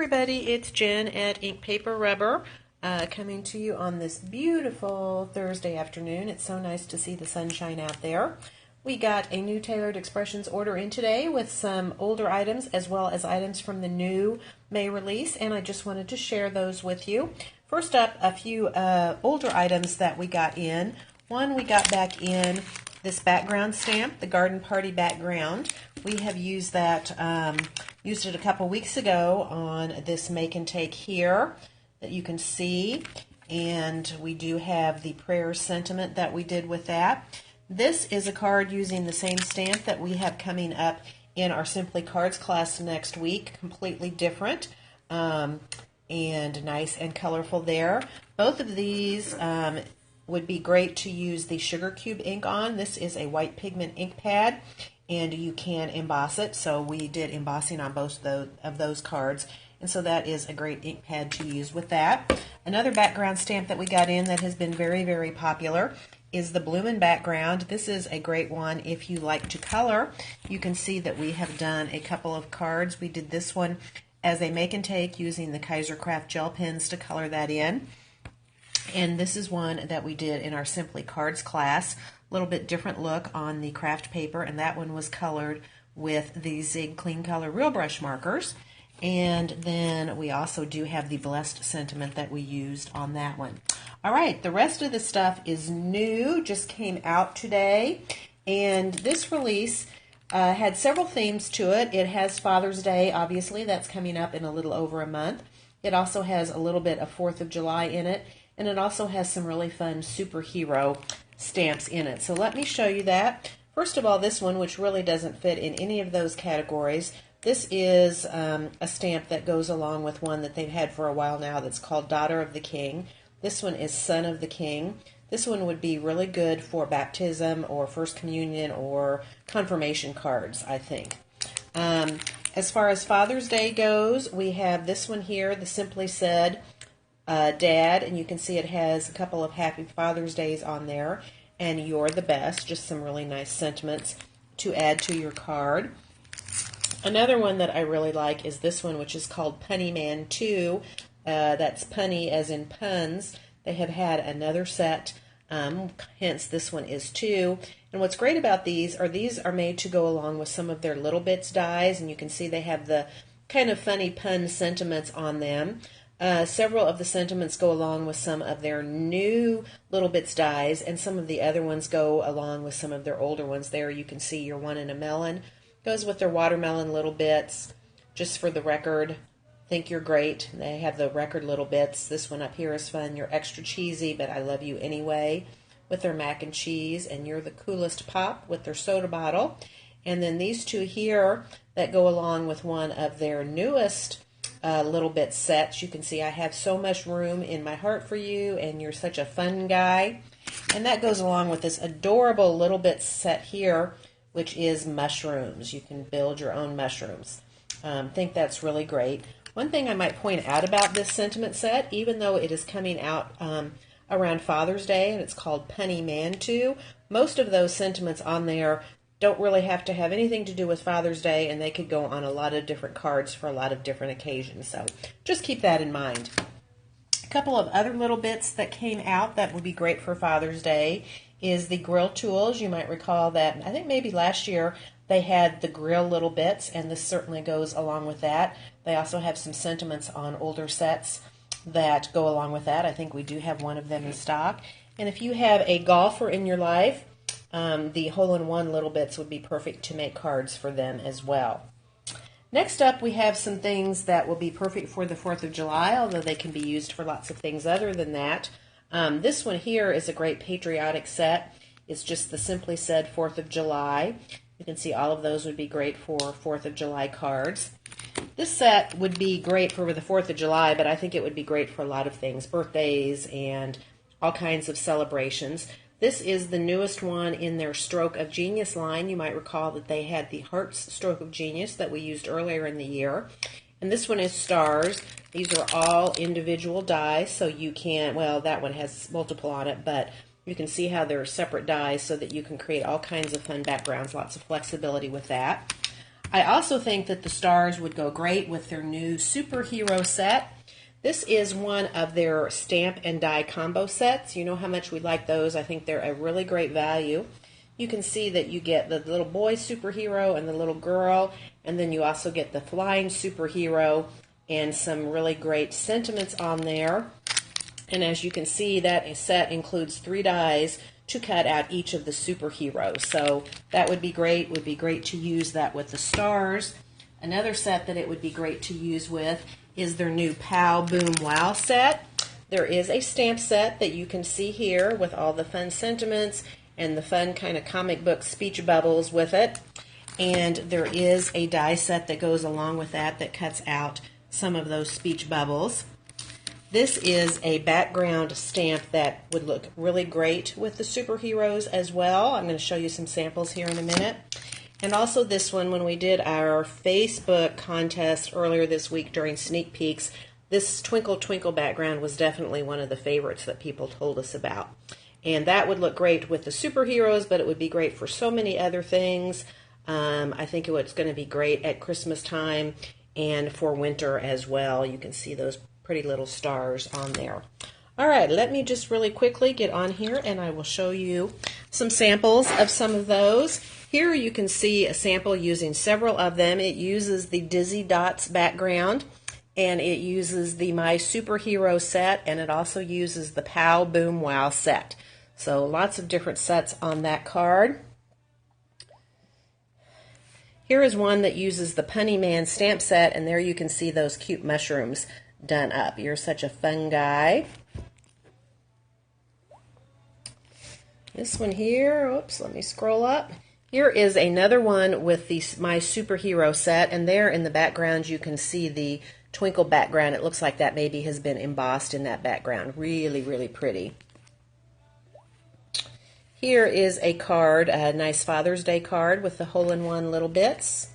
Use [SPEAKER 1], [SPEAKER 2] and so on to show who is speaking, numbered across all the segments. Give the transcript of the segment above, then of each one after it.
[SPEAKER 1] everybody, it's Jen at Ink Paper Rubber coming to you on this beautiful Thursday afternoon. It's so nice to see the sunshine out there. We got a new Tailored Expressions order in today with some older items as well as items from the new May release, and I just wanted to share those with you. First up, a few older items that we got in. One, we got back in this background stamp, the Garden Party background. We have used that, used it a couple weeks ago on this Make and Take here that you can see, and we do have the prayer sentiment that we did with that. This is a card using the same stamp that we have coming up in our Simply Cards class next week, completely different and nice and colorful there. Both of these would be great to use the Sugar Cube ink on. This is a white pigment ink pad, and you can emboss it. So we did embossing on both of those cards, and so that is a great ink pad to use with that. Another background stamp that we got in that has been very, very popular is the Bloomin' background. This is a great one if you like to color. You can see that we have done a couple of cards. We did this one as a make and take using the Kaisercraft gel pens to color that in. And this is one that we did in our Simply Cards class. A little bit different look on the craft paper, and that one was colored with the Zig Clean Color Real Brush markers. And then we also do have the Blessed sentiment that we used on that one. All right, the rest of the stuff is new, just came out today. And this release had several themes to it. It has Father's Day, obviously, that's coming up in a little over a month. It also has a little bit of 4th of July in it. And it also has some really fun superhero stamps in it. So let me show you that. First of all, this one, which really doesn't fit in any of those categories, this is a stamp that goes along with one that they've had for a while now that's called Daughter of the King. This one is Son of the King. This one would be really good for baptism or First Communion or confirmation cards, I think. As far as Father's Day goes, we have this one here, the Simply Said Dad, and you can see it has a couple of Happy Father's Days on there, and You're the Best, just some really nice sentiments to add to your card. Another one that I really like is this one, which is called Punny Man 2. That's punny as in puns. They have had another set, hence this one is 2. And what's great about these are made to go along with some of their Little Bits dies, and you can see they have the kind of funny pun sentiments on them. Several of the sentiments go along with some of their new Little Bits dies, and some of the other ones go along with some of their older ones. There you can see your one in a melon goes with their watermelon Little Bits. Just for the record, think you're great. They have the record Little Bits. This one up here is fun. You're extra cheesy, but I love you anyway, with their mac and cheese, and You're the Coolest Pop with their soda bottle. And then these two here that go along with one of their newest Little Bit sets. You can see I have so much room in my heart for you, and you're such a fun guy. And that goes along with this adorable Little Bit set here, which is mushrooms. You can build your own mushrooms. Think that's really great. One thing I might point out about this sentiment set, even though it is coming out around Father's Day and it's called Punny Man 2, most of those sentiments on there don't really have to have anything to do with Father's Day, and they could go on a lot of different cards for a lot of different occasions. So just keep that in mind. A couple of other Little Bits that came out that would be great for Father's Day is the Grill Tools. You might recall that, I think maybe last year, they had the Grill Little Bits, and this certainly goes along with that. They also have some sentiments on older sets that go along with that. I think we do have one of them in stock. And if you have a golfer in your life, the hole-in-one Little Bits would be perfect to make cards for them as well. Next up, we have some things that will be perfect for the 4th of July, although they can be used for lots of things other than that. This one here is a great patriotic set. It's just the Simply Said 4th of July. You can see all of those would be great for 4th of July cards. This set would be great for the 4th of July, but I think it would be great for a lot of things, birthdays and all kinds of celebrations. This is the newest one in their Stroke of Genius line. You might recall that they had the Hearts Stroke of Genius that we used earlier in the year. And this one is Stars. These are all individual dies, so you can, well, that one has multiple on it, but you can see how they're separate dies so that you can create all kinds of fun backgrounds, lots of flexibility with that. I also think that the stars would go great with their new superhero set. This is one of their stamp and die combo sets. You know how much we like those. I think they're a really great value. You can see that you get the little boy superhero and the little girl, and then you also get the flying superhero and some really great sentiments on there. And as you can see, that set includes 3 dies to cut out each of the superheroes. So that would be great. Would be great to use that with the stars. Another set that it would be great to use with is their new Pow Boom Wow set. There is a stamp set that you can see here with all the fun sentiments and the fun kind of comic book speech bubbles with it. And there is a die set that goes along with that that cuts out some of those speech bubbles. This is a background stamp that would look really great with the superheroes as well. I'm going to show you some samples here in a minute. And also this one, when we did our Facebook contest earlier this week during Sneak Peeks, this Twinkle Twinkle background was definitely one of the favorites that people told us about. And that would look great with the superheroes, but it would be great for so many other things. I think it's going to be great at Christmas time and for winter as well. You can see those pretty little stars on there. All right, let me just really quickly get on here and I will show you some samples of some of those. Here you can see a sample using several of them. It uses the Dizzy Dots background, and it uses the My Superhero set, and it also uses the Pow Boom Wow set. So lots of different sets on that card. Here is one that uses the Punny Man stamp set, and there you can see those cute mushrooms done up. You're such a fun guy. This one here, oops, let me scroll up. Here is another one with the My Superhero set, and there in the background you can see the twinkle background. It looks like that maybe has been embossed in that background. Really, really pretty. Here is a card, a nice Father's Day card with the hole-in-one little bits.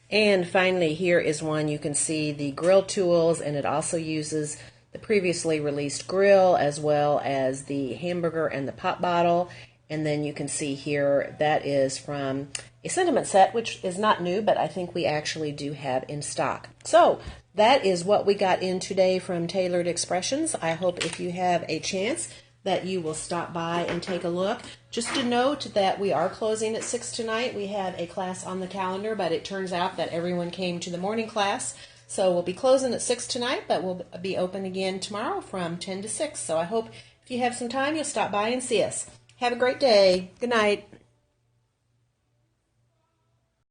[SPEAKER 1] And finally, here is one you can see the grill tools, and it also uses the previously released grill as well as the hamburger and the pop bottle. And then you can see here that is from a sentiment set, which is not new, but I think we actually do have in stock. So that is what we got in today from Taylored Expressions. I hope if you have a chance that you will stop by and take a look. Just to note that we are closing at 6 tonight. We had a class on the calendar, but it turns out that everyone came to the morning class. So we'll be closing at 6 tonight, but we'll be open again tomorrow from 10 to 6. So I hope if you have some time, you'll stop by and see us. Have a great day. Good night.